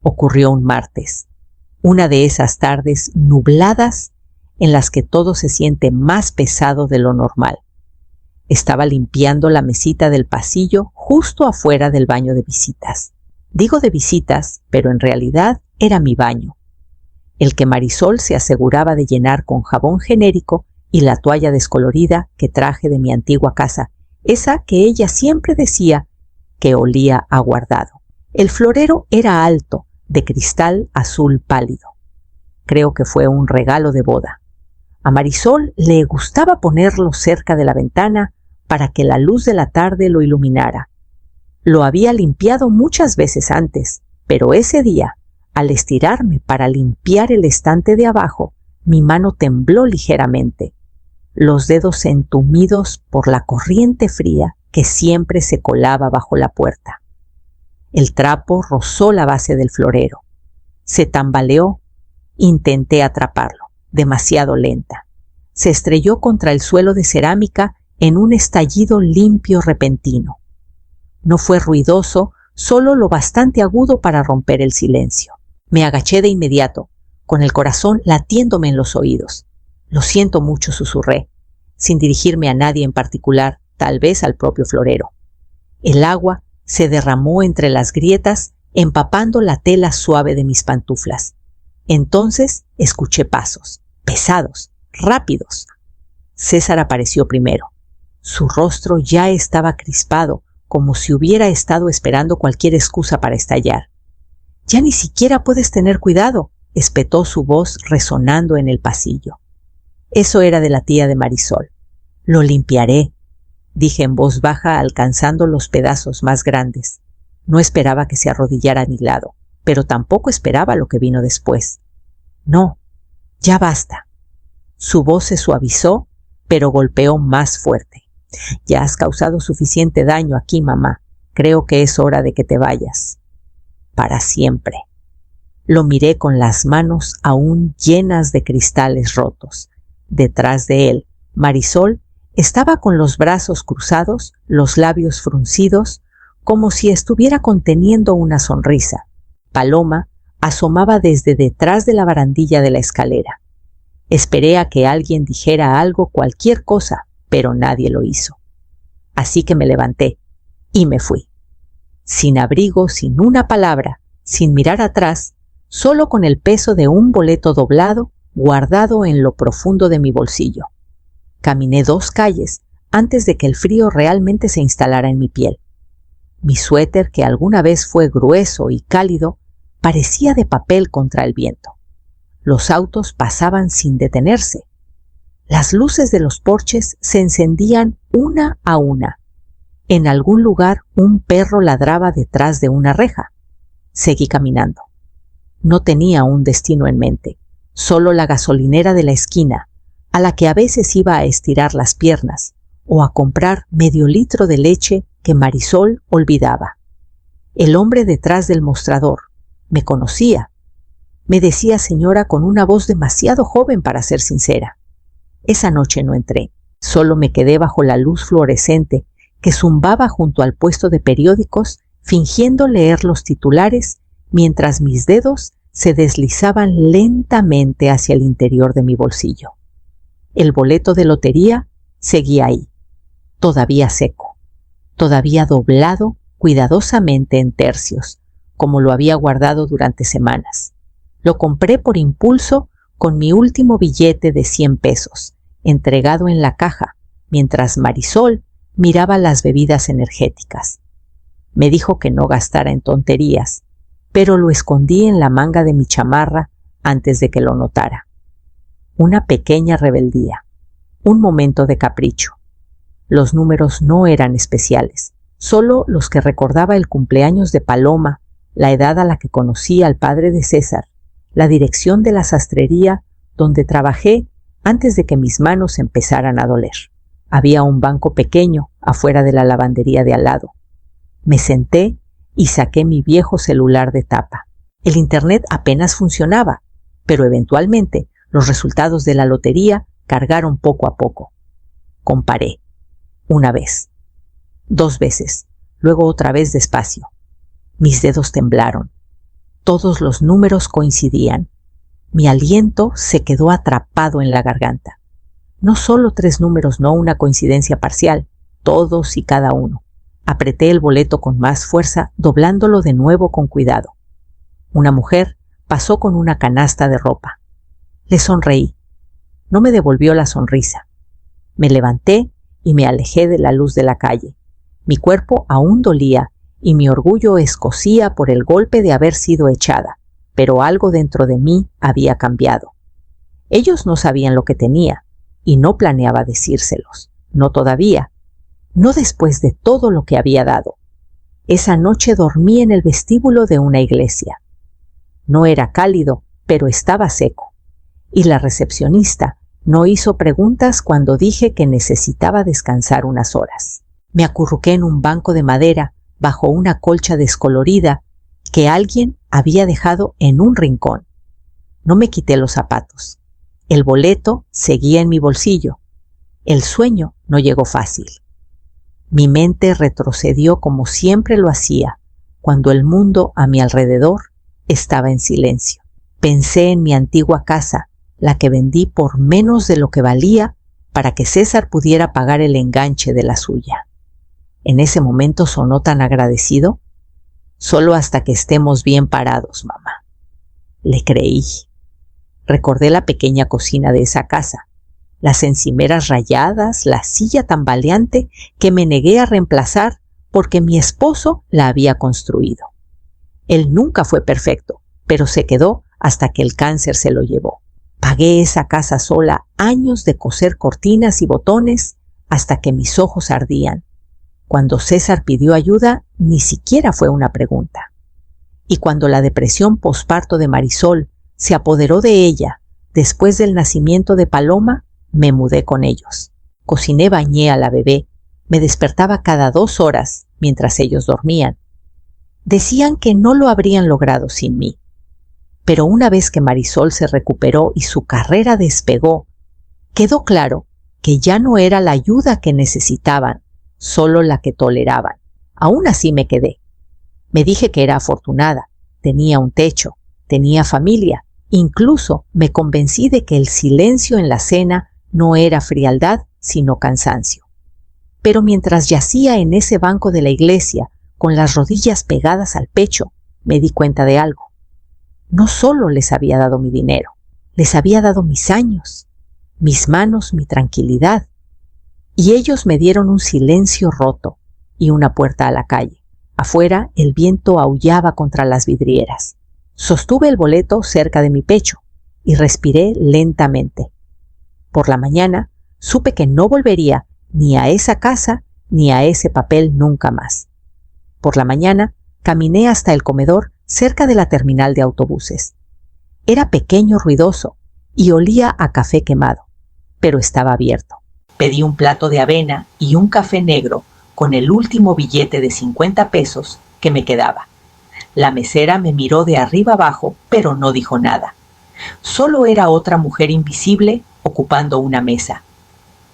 Ocurrió un martes, una de esas tardes nubladas en las que todo se siente más pesado de lo normal. Estaba limpiando la mesita del pasillo justo afuera del baño de visitas. Digo de visitas, pero en realidad era mi baño, el que Marisol se aseguraba de llenar con jabón genérico y la toalla descolorida que traje de mi antigua casa, esa que ella siempre decía que olía a guardado. El florero era alto, de cristal azul pálido. Creo que fue un regalo de boda. A Marisol le gustaba ponerlo cerca de la ventana para que la luz de la tarde lo iluminara. Lo había limpiado muchas veces antes, pero ese día, al estirarme para limpiar el estante de abajo, mi mano tembló ligeramente, los dedos entumidos por la corriente fría que siempre se colaba bajo la puerta. El trapo rozó la base del florero. Se tambaleó. Intenté atraparlo, demasiado lenta. Se estrelló contra el suelo de cerámica en un estallido limpio repentino. No fue ruidoso, solo lo bastante agudo para romper el silencio. Me agaché de inmediato, con el corazón latiéndome en los oídos. Lo siento mucho, susurré, sin dirigirme a nadie en particular, tal vez al propio florero. El agua se derramó entre las grietas, empapando la tela suave de mis pantuflas. Entonces escuché pasos, pesados, rápidos. César apareció primero. Su rostro ya estaba crispado, como si hubiera estado esperando cualquier excusa para estallar. «Ya ni siquiera puedes tener cuidado», espetó su voz resonando en el pasillo. Eso era de la tía de Marisol. «Lo limpiaré», dije en voz baja, alcanzando los pedazos más grandes. No esperaba que se arrodillara a mi lado, pero tampoco esperaba lo que vino después. «No, ya basta». Su voz se suavizó, pero golpeó más fuerte. «Ya has causado suficiente daño aquí, mamá. Creo que es hora de que te vayas. Para siempre». Lo miré con las manos aún llenas de cristales rotos. Detrás de él, Marisol estaba con los brazos cruzados, los labios fruncidos, como si estuviera conteniendo una sonrisa. Paloma asomaba desde detrás de la barandilla de la escalera. Esperé a que alguien dijera algo, cualquier cosa, pero nadie lo hizo. Así que me levanté y me fui. Sin abrigo, sin una palabra, sin mirar atrás, solo con el peso de un boleto doblado guardado en lo profundo de mi bolsillo. Caminé 2 calles antes de que el frío realmente se instalara en mi piel. Mi suéter, que alguna vez fue grueso y cálido, parecía de papel contra el viento. Los autos pasaban sin detenerse. Las luces de los porches se encendían una a una. En algún lugar un perro ladraba detrás de una reja. Seguí caminando. No tenía un destino en mente, solo la gasolinera de la esquina, a la que a veces iba a estirar las piernas o a comprar medio litro de leche que Marisol olvidaba. El hombre detrás del mostrador me conocía. Me decía señora con una voz demasiado joven para ser sincera. Esa noche no entré, solo me quedé bajo la luz fluorescente que zumbaba junto al puesto de periódicos, fingiendo leer los titulares mientras mis dedos se deslizaban lentamente hacia el interior de mi bolsillo. El boleto de lotería seguía ahí, todavía seco, todavía doblado cuidadosamente en tercios, como lo había guardado durante semanas. Lo compré por impulso con mi último billete de 100 pesos, entregado en la caja, mientras Marisol miraba las bebidas energéticas. Me dijo que no gastara en tonterías, pero lo escondí en la manga de mi chamarra antes de que lo notara. Una pequeña rebeldía, un momento de capricho. Los números no eran especiales, solo los que recordaba el cumpleaños de Paloma, la edad a la que conocí al padre de César, la dirección de la sastrería donde trabajé antes de que mis manos empezaran a doler. Había un banco pequeño afuera de la lavandería de al lado. Me senté y saqué mi viejo celular de tapa. El internet apenas funcionaba, pero eventualmente los resultados de la lotería cargaron poco a poco. Comparé. 1 vez. 2 veces. Luego otra vez despacio. Mis dedos temblaron. Todos los números coincidían. Mi aliento se quedó atrapado en la garganta. No solo 3 números, no una coincidencia parcial, todos y cada uno. Apreté el boleto con más fuerza, doblándolo de nuevo con cuidado. Una mujer pasó con una canasta de ropa. Le sonreí. No me devolvió la sonrisa. Me levanté y me alejé de la luz de la calle. Mi cuerpo aún dolía y mi orgullo escocía por el golpe de haber sido echada, pero algo dentro de mí había cambiado. Ellos no sabían lo que tenía y no planeaba decírselos, no todavía, no después de todo lo que había dado. Esa noche dormí en el vestíbulo de una iglesia. No era cálido, pero estaba seco, y la recepcionista no hizo preguntas cuando dije que necesitaba descansar unas horas. Me acurruqué en un banco de madera bajo una colcha descolorida que alguien había dejado en un rincón. No me quité los zapatos. El boleto seguía en mi bolsillo. El sueño no llegó fácil. Mi mente retrocedió como siempre lo hacía cuando el mundo a mi alrededor estaba en silencio. Pensé en mi antigua casa, la que vendí por menos de lo que valía para que César pudiera pagar el enganche de la suya. En ese momento sonó tan agradecido. Solo hasta que estemos bien parados, mamá. Le creí. Recordé la pequeña cocina de esa casa, las encimeras rayadas, la silla tambaleante que me negué a reemplazar porque mi esposo la había construido. Él nunca fue perfecto, pero se quedó hasta que el cáncer se lo llevó. Pagué esa casa sola años de coser cortinas y botones hasta que mis ojos ardían. Cuando César pidió ayuda, ni siquiera fue una pregunta. Y cuando la depresión posparto de Marisol se apoderó de ella después del nacimiento de Paloma, me mudé con ellos. Cociné, bañé a la bebé, me despertaba cada 2 horas mientras ellos dormían. Decían que no lo habrían logrado sin mí. Pero una vez que Marisol se recuperó y su carrera despegó, quedó claro que ya no era la ayuda que necesitaban, solo la que toleraban. Aún así me quedé. Me dije que era afortunada, tenía un techo, tenía familia. Incluso me convencí de que el silencio en la cena no era frialdad, sino cansancio. Pero mientras yacía en ese banco de la iglesia, con las rodillas pegadas al pecho, me di cuenta de algo. No solo les había dado mi dinero, les había dado mis años, mis manos, mi tranquilidad. Y ellos me dieron un silencio roto y una puerta a la calle. Afuera el viento aullaba contra las vidrieras. Sostuve el boleto cerca de mi pecho y respiré lentamente. Por la mañana supe que no volvería ni a esa casa ni a ese papel nunca más. Por la mañana caminé hasta el comedor cerca de la terminal de autobuses. Era pequeño, ruidoso y olía a café quemado, pero estaba abierto. Pedí un plato de avena y un café negro con el último billete de 50 pesos que me quedaba. La mesera me miró de arriba abajo, pero no dijo nada. Solo era otra mujer invisible ocupando una mesa.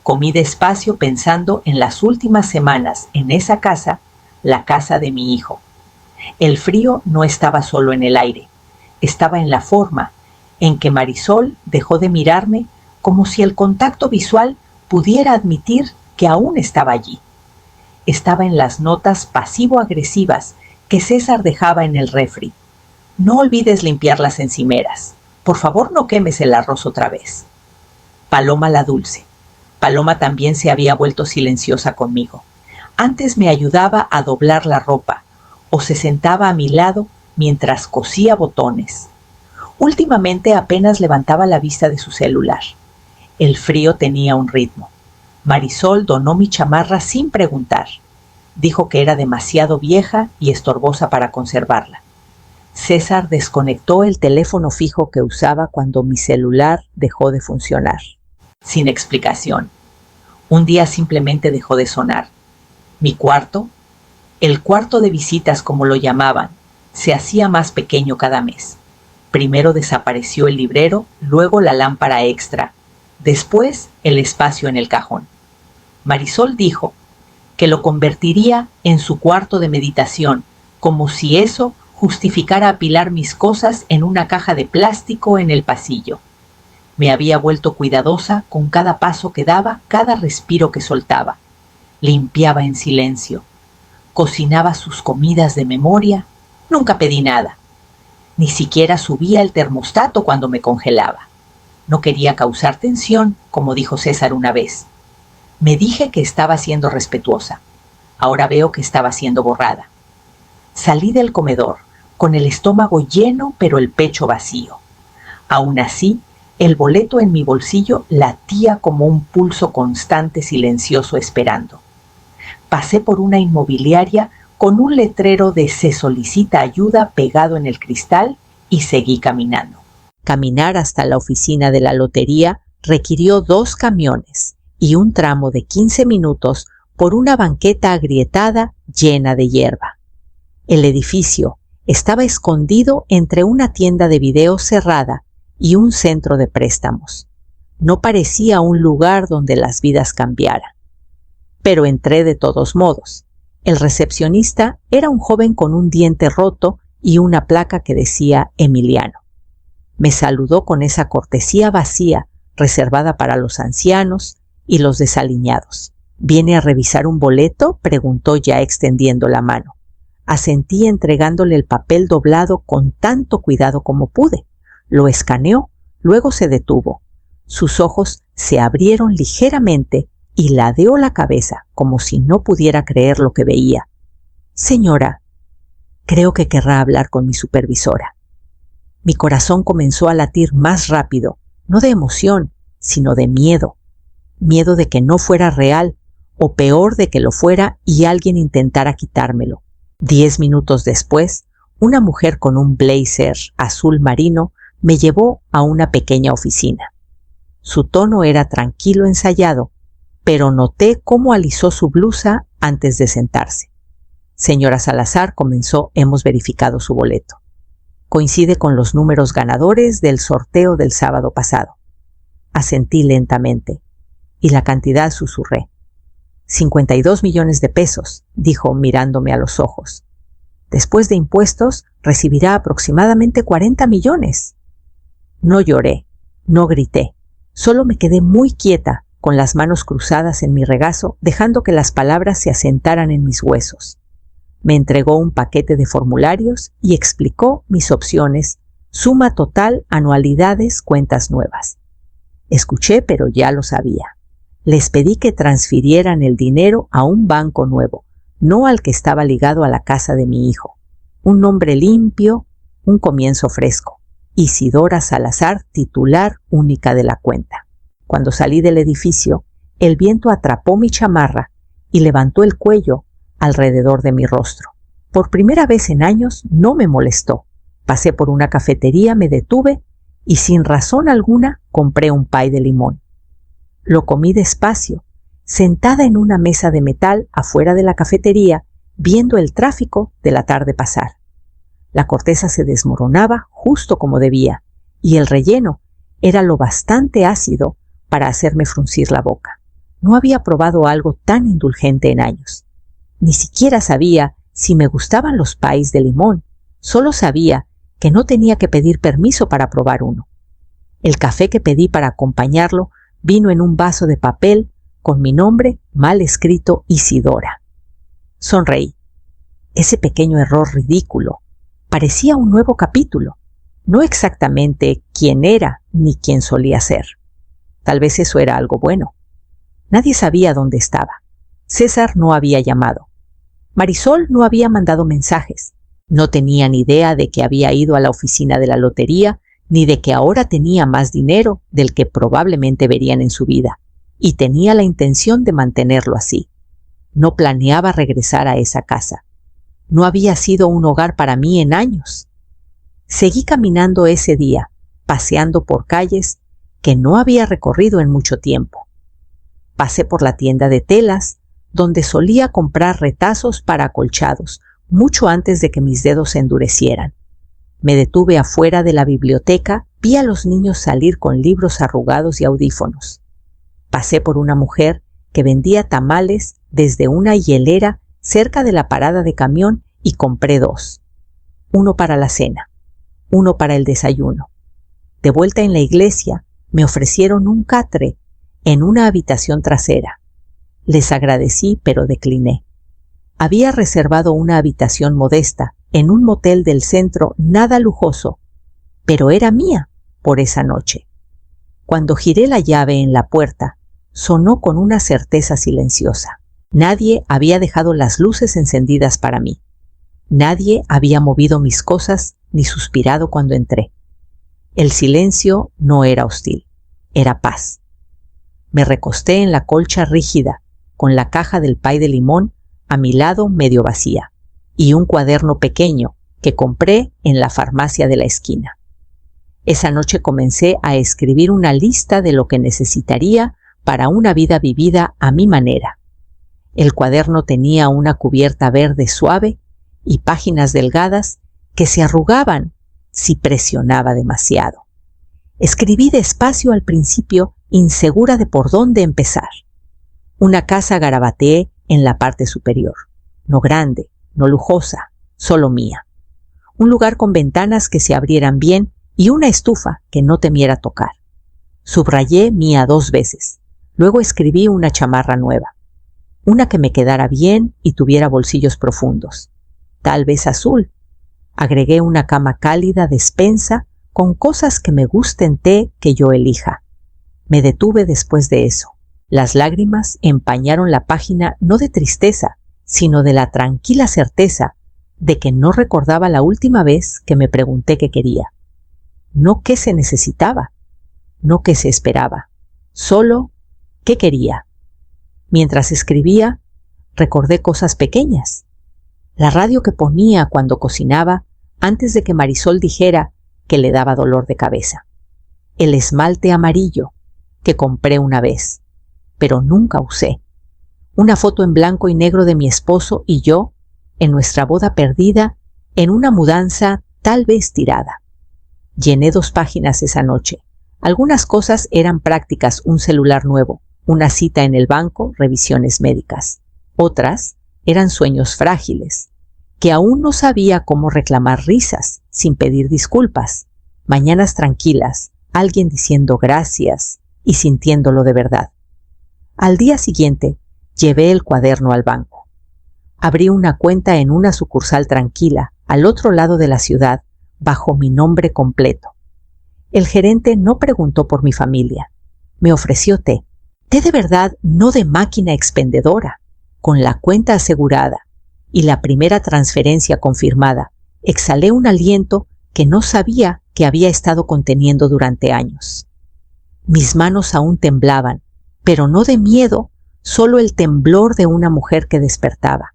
Comí despacio pensando en las últimas semanas en esa casa, la casa de mi hijo. El frío no estaba solo en el aire, estaba en la forma en que Marisol dejó de mirarme, como si el contacto visual pudiera admitir que aún estaba allí. Estaba en las notas pasivo-agresivas que César dejaba en el refri. No olvides limpiar las encimeras. Por favor, no quemes el arroz otra vez. Paloma la dulce. Paloma también se había vuelto silenciosa conmigo. Antes me ayudaba a doblar la ropa o se sentaba a mi lado mientras cosía botones. Últimamente apenas levantaba la vista de su celular. El frío tenía un ritmo. Marisol donó mi chamarra sin preguntar. Dijo que era demasiado vieja y estorbosa para conservarla. César desconectó el teléfono fijo que usaba cuando mi celular dejó de funcionar. Sin explicación. Un día simplemente dejó de sonar. Mi cuarto, el cuarto de visitas como lo llamaban, se hacía más pequeño cada mes. Primero desapareció el librero, luego la lámpara extra, después el espacio en el cajón. Marisol dijo que lo convertiría en su cuarto de meditación, como si eso justificara apilar mis cosas en una caja de plástico en el pasillo. Me había vuelto cuidadosa con cada paso que daba, cada respiro que soltaba. Limpiaba en silencio. Cocinaba sus comidas de memoria. Nunca pedí nada. Ni siquiera subía el termostato cuando me congelaba. No quería causar tensión, como dijo César una vez. Me dije que estaba siendo respetuosa. Ahora veo que estaba siendo borrada. Salí del comedor, con el estómago lleno pero el pecho vacío. Aún así, el boleto en mi bolsillo latía como un pulso constante silencioso esperando. Pasé por una inmobiliaria con un letrero de "Se solicita ayuda" pegado en el cristal y seguí caminando. Caminar hasta la oficina de la lotería requirió 2 camiones y un tramo de 15 minutos por una banqueta agrietada llena de hierba. El edificio estaba escondido entre una tienda de videos cerrada y un centro de préstamos. No parecía un lugar donde las vidas cambiaran. Pero entré de todos modos. El recepcionista era un joven con un diente roto y una placa que decía Emiliano. Me saludó con esa cortesía vacía reservada para los ancianos y los desaliñados. ¿Viene a revisar un boleto?, preguntó ya extendiendo la mano. Asentí entregándole el papel doblado con tanto cuidado como pude. Lo escaneó, luego se detuvo. Sus ojos se abrieron ligeramente y ladeó la cabeza como si no pudiera creer lo que veía. Señora, creo que querrá hablar con mi supervisora. Mi corazón comenzó a latir más rápido, no de emoción, sino de miedo. Miedo de que no fuera real, o peor de que lo fuera y alguien intentara quitármelo. 10 minutos después, una mujer con un blazer azul marino me llevó a una pequeña oficina. Su tono era tranquilo ensayado, pero noté cómo alisó su blusa antes de sentarse. Señora Salazar, comenzó, hemos verificado su boleto. Coincide con los números ganadores del sorteo del sábado pasado. Asentí lentamente. ¿Y la cantidad?, susurré. 52 millones de pesos, dijo mirándome a los ojos. Después de impuestos, recibirá aproximadamente 40 millones. No lloré, no grité, solo me quedé muy quieta, con las manos cruzadas en mi regazo, dejando que las palabras se asentaran en mis huesos. Me entregó un paquete de formularios y explicó mis opciones: suma total, anualidades, cuentas nuevas. Escuché, pero ya lo sabía. Les pedí que transfirieran el dinero a un banco nuevo, no al que estaba ligado a la casa de mi hijo. Un nombre limpio, un comienzo fresco. Isidora Salazar, titular única de la cuenta. Cuando salí del edificio, el viento atrapó mi chamarra y levantó el cuello alrededor de mi rostro. Por primera vez en años no me molestó. Pasé por una cafetería, me detuve y sin razón alguna compré un pay de limón. Lo comí despacio, sentada en una mesa de metal afuera de la cafetería, viendo el tráfico de la tarde pasar. La corteza se desmoronaba justo como debía, y el relleno era lo bastante ácido para hacerme fruncir la boca. No había probado algo tan indulgente en años. Ni siquiera sabía si me gustaban los país de limón, solo sabía que no tenía que pedir permiso para probar uno. El café que pedí para acompañarlo vino en un vaso de papel con mi nombre mal escrito, Isidora. Sonreí. Ese pequeño error ridículo parecía un nuevo capítulo, no exactamente quién era ni quién solía ser. Tal vez eso era algo bueno. Nadie sabía dónde estaba. César no había llamado. Marisol no había mandado mensajes. No tenían idea de que había ido a la oficina de la lotería, ni de que ahora tenía más dinero del que probablemente verían en su vida, y tenía la intención de mantenerlo así. No planeaba regresar a esa casa. No había sido un hogar para mí en años. Seguí caminando ese día, paseando por calles que no había recorrido en mucho tiempo. Pasé por la tienda de telas, donde solía comprar retazos para acolchados, mucho antes de que mis dedos se endurecieran. Me detuve afuera de la biblioteca, vi a los niños salir con libros arrugados y audífonos. Pasé por una mujer que vendía tamales desde una hielera cerca de la parada de camión y compré 2. uno para la cena, uno para el desayuno. De vuelta en la iglesia, me ofrecieron un catre en una habitación trasera. Les agradecí, pero decliné. Había reservado una habitación modesta en un motel del centro nada lujoso, pero era mía por esa noche. Cuando giré la llave en la puerta, sonó con una certeza silenciosa. Nadie había dejado las luces encendidas para mí. Nadie había movido mis cosas ni suspirado cuando entré. El silencio no era hostil, era paz. Me recosté en la colcha rígida, con la caja del pay de limón a mi lado medio vacía, y un cuaderno pequeño que compré en la farmacia de la esquina. Esa noche comencé a escribir una lista de lo que necesitaría para una vida vivida a mi manera. El cuaderno tenía una cubierta verde suave y páginas delgadas que se arrugaban si presionaba demasiado. Escribí despacio al principio, insegura de por dónde empezar. Una casa garabateé en la parte superior, no grande, no lujosa, solo mía. Un lugar con ventanas que se abrieran bien y una estufa que no temiera tocar. Subrayé mía 2 veces. Luego escribí una chamarra nueva. Una que me quedara bien y tuviera bolsillos profundos. Tal vez azul. Agregué una cama cálida, despensa, con cosas que me gusten que yo elija. Me detuve después de eso. Las lágrimas empañaron la página no de tristeza, sino de la tranquila certeza de que no recordaba la última vez que me pregunté qué quería. No qué se necesitaba, no qué se esperaba, solo qué quería. Mientras escribía, recordé cosas pequeñas. La radio que ponía cuando cocinaba antes de que Marisol dijera que le daba dolor de cabeza. El esmalte amarillo que compré una vez, pero nunca usé. Una foto en blanco y negro de mi esposo y yo en nuestra boda perdida en una mudanza tal vez tirada. Llené 2 páginas esa noche. Algunas cosas eran prácticas, un celular nuevo, una cita en el banco, revisiones médicas. Otras eran sueños frágiles, que aún no sabía cómo reclamar risas sin pedir disculpas, mañanas tranquilas, alguien diciendo gracias y sintiéndolo de verdad. Al día siguiente, llevé el cuaderno al banco. Abrí una cuenta en una sucursal tranquila, al otro lado de la ciudad, bajo mi nombre completo. El gerente no preguntó por mi familia. Me ofreció té de verdad, no de máquina expendedora, con la cuenta asegurada y la primera transferencia confirmada. Exhalé un aliento que no sabía que había estado conteniendo durante años. Mis manos aún temblaban, pero no de miedo, solo el temblor de una mujer que despertaba.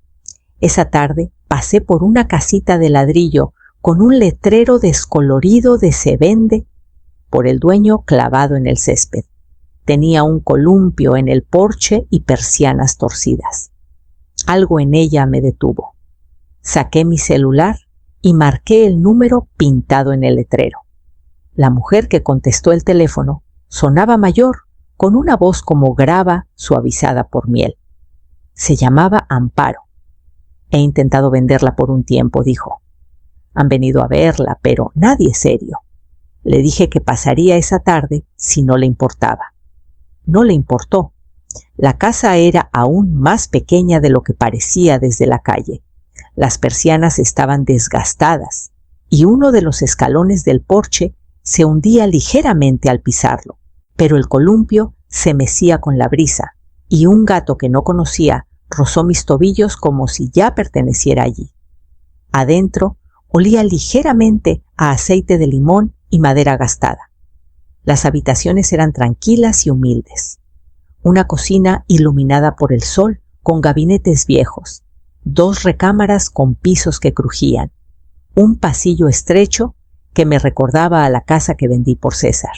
Esa tarde pasé por una casita de ladrillo con un letrero descolorido de se vende por el dueño clavado en el césped. Tenía un columpio en el porche y persianas torcidas. Algo en ella me detuvo. Saqué mi celular y marqué el número pintado en el letrero. La mujer que contestó el teléfono sonaba mayor, con una voz como grava suavizada por miel. Se llamaba Amparo. He intentado venderla por un tiempo, dijo. Han venido a verla, pero nadie serio. Le dije que pasaría esa tarde si no le importaba. No le importó. La casa era aún más pequeña de lo que parecía desde la calle. Las persianas estaban desgastadas y uno de los escalones del porche se hundía ligeramente al pisarlo, pero el columpio se mecía con la brisa y un gato que no conocía rozó mis tobillos como si ya perteneciera allí. Adentro olía ligeramente a aceite de limón y madera gastada. Las habitaciones eran tranquilas y humildes. Una cocina iluminada por el sol con gabinetes viejos, 2 recámaras con pisos que crujían, un pasillo estrecho que me recordaba a la casa que vendí por César.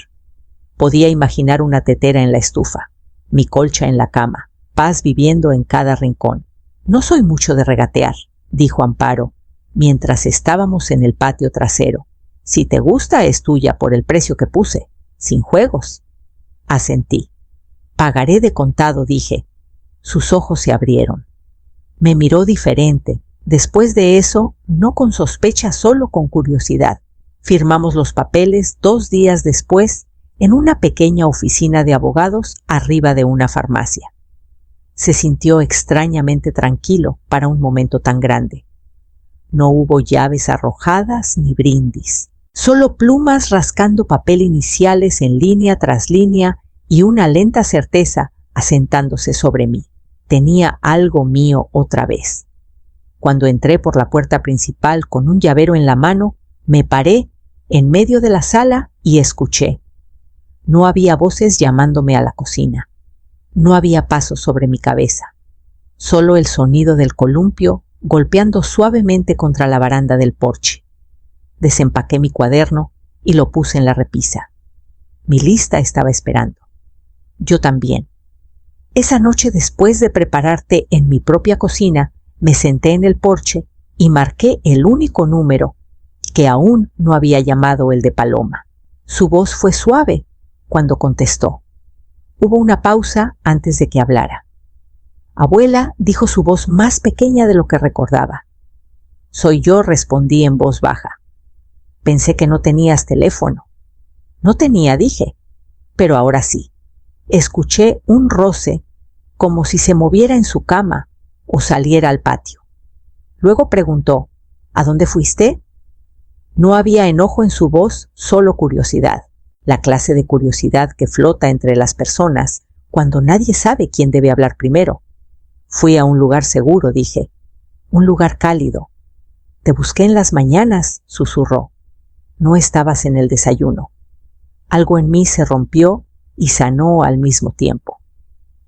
Podía imaginar una tetera en la estufa, mi colcha en la cama, paz viviendo en cada rincón. No soy mucho de regatear, dijo Amparo, mientras estábamos en el patio trasero. Si te gusta es tuya por el precio que puse, sin juegos. Asentí. Pagaré de contado, dije. Sus ojos se abrieron. Me miró diferente, Después de eso, no con sospecha, solo con curiosidad, firmamos los papeles 2 días después en una pequeña oficina de abogados arriba de una farmacia. Se sintió extrañamente tranquilo para un momento tan grande. No hubo llaves arrojadas ni brindis, solo plumas rascando papel iniciales en línea tras línea y una lenta certeza asentándose sobre mí. Tenía algo mío otra vez. Cuando entré por la puerta principal con un llavero en la mano, me paré en medio de la sala y escuché. No había voces llamándome a la cocina. No había pasos sobre mi cabeza. Solo el sonido del columpio golpeando suavemente contra la baranda del porche. Desempaqué mi cuaderno y lo puse en la repisa. Mi lista estaba esperando. Yo también. Esa noche, después de prepararte en mi propia cocina, me senté en el porche y marqué el único número que aún no había llamado, el de Paloma. Su voz fue suave cuando contestó. Hubo una pausa antes de que hablara. Abuela, dijo su voz más pequeña de lo que recordaba. Soy yo, respondí en voz baja. Pensé que no tenías teléfono. No tenía, dije, pero ahora sí. Escuché un roce como si se moviera en su cama o saliera al patio. Luego preguntó, ¿a dónde fuiste? No había enojo en su voz, solo curiosidad, la clase de curiosidad que flota entre las personas cuando nadie sabe quién debe hablar primero. Fui a un lugar seguro, dije, un lugar cálido. Te busqué en las mañanas, susurró. No estabas en el desayuno. Algo en mí se rompió y sanó al mismo tiempo.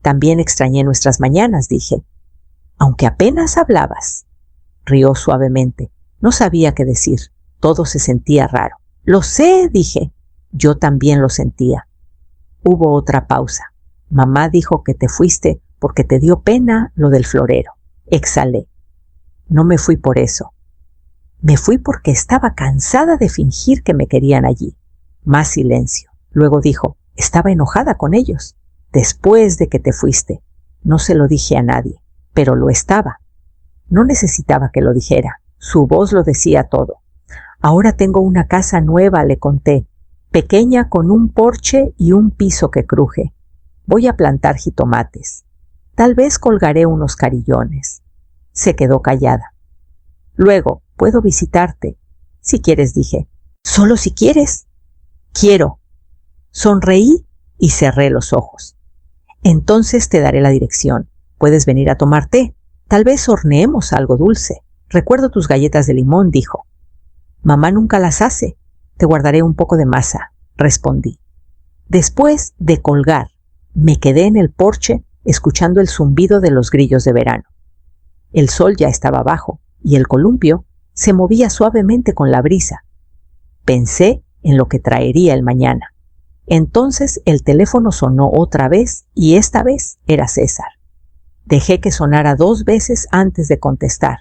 También extrañé nuestras mañanas, dije. Aunque apenas hablabas. Rió suavemente. No sabía qué decir. Todo se sentía raro. Lo sé, dije. Yo también lo sentía. Hubo otra pausa. Mamá dijo que te fuiste porque te dio pena lo del florero. Exhalé. No me fui por eso. Me fui porque estaba cansada de fingir que me querían allí. Más silencio. Luego dijo, estaba enojada con ellos. Después de que te fuiste. No se lo dije a nadie, pero lo estaba. No necesitaba que lo dijera. Su voz lo decía todo. Ahora tengo una casa nueva, le conté, pequeña con un porche y un piso que cruje. Voy a plantar jitomates. Tal vez colgaré unos carillones. Se quedó callada. Luego, puedo visitarte. Si quieres, dije. ¿Solo si quieres? Quiero. Sonreí y cerré los ojos. Entonces te daré la dirección. Puedes venir a tomar té. Tal vez horneemos algo dulce. Recuerdo tus galletas de limón, dijo. Mamá nunca las hace. Te guardaré un poco de masa, respondí. Después de colgar, me quedé en el porche escuchando el zumbido de los grillos de verano. El sol ya estaba bajo y el columpio se movía suavemente con la brisa. Pensé en lo que traería el mañana. Entonces el teléfono sonó otra vez y esta vez era César. Dejé que sonara 2 veces antes de contestar.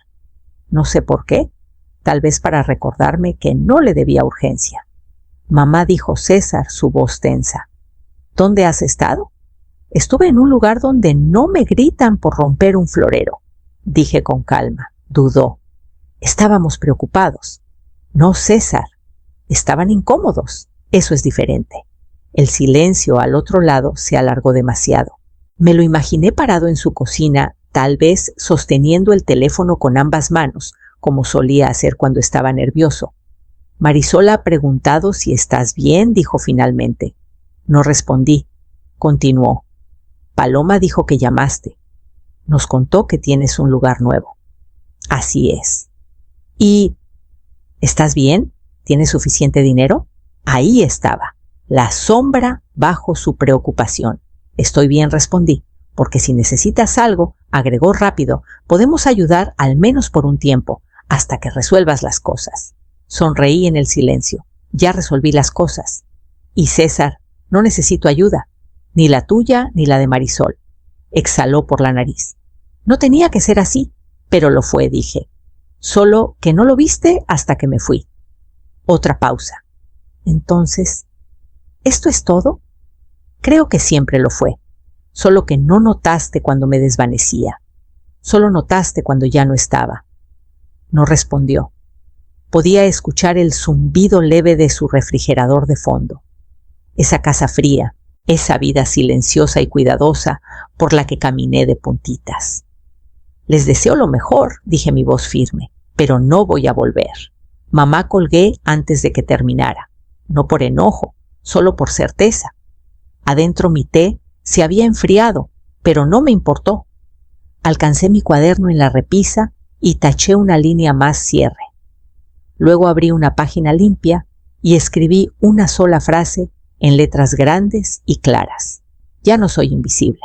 No sé por qué, tal vez para recordarme que no le debía urgencia. Mamá, dijo César, su voz tensa. ¿Dónde has estado? Estuve en un lugar donde no me gritan por romper un florero, dije con calma. Dudó. Estábamos preocupados. No, César. Estaban incómodos. Eso es diferente. El silencio al otro lado se alargó demasiado. Me lo imaginé parado en su cocina, tal vez sosteniendo el teléfono con ambas manos, como solía hacer cuando estaba nervioso. Marisol ha preguntado si estás bien, dijo finalmente. No respondí. Continuó. Paloma dijo que llamaste. Nos contó que tienes un lugar nuevo. Así es. ¿Y estás bien? ¿Tienes suficiente dinero? Ahí estaba, la sombra bajo su preocupación. Estoy bien, respondí, porque si necesitas algo, agregó rápido, podemos ayudar al menos por un tiempo, hasta que resuelvas las cosas. Sonreí en el silencio. Ya resolví las cosas. Y César, no necesito ayuda, ni la tuya ni la de Marisol. Exhaló por la nariz. No tenía que ser así, pero lo fue, dije. Solo que no lo viste hasta que me fui. Otra pausa. Entonces, ¿esto es todo? Creo que siempre lo fue. Solo que no notaste cuando me desvanecía. Solo notaste cuando ya no estaba. No respondió. Podía escuchar el zumbido leve de su refrigerador de fondo. Esa casa fría, esa vida silenciosa y cuidadosa por la que caminé de puntitas. Les deseo lo mejor, dije mi voz firme, pero no voy a volver. Mamá colgué antes de que terminara, no por enojo, solo por certeza. Adentro mi té se había enfriado, pero no me importó. Alcancé mi cuaderno en la repisa y taché una línea más cierre. Luego abrí una página limpia y escribí una sola frase en letras grandes y claras. Ya no soy invisible.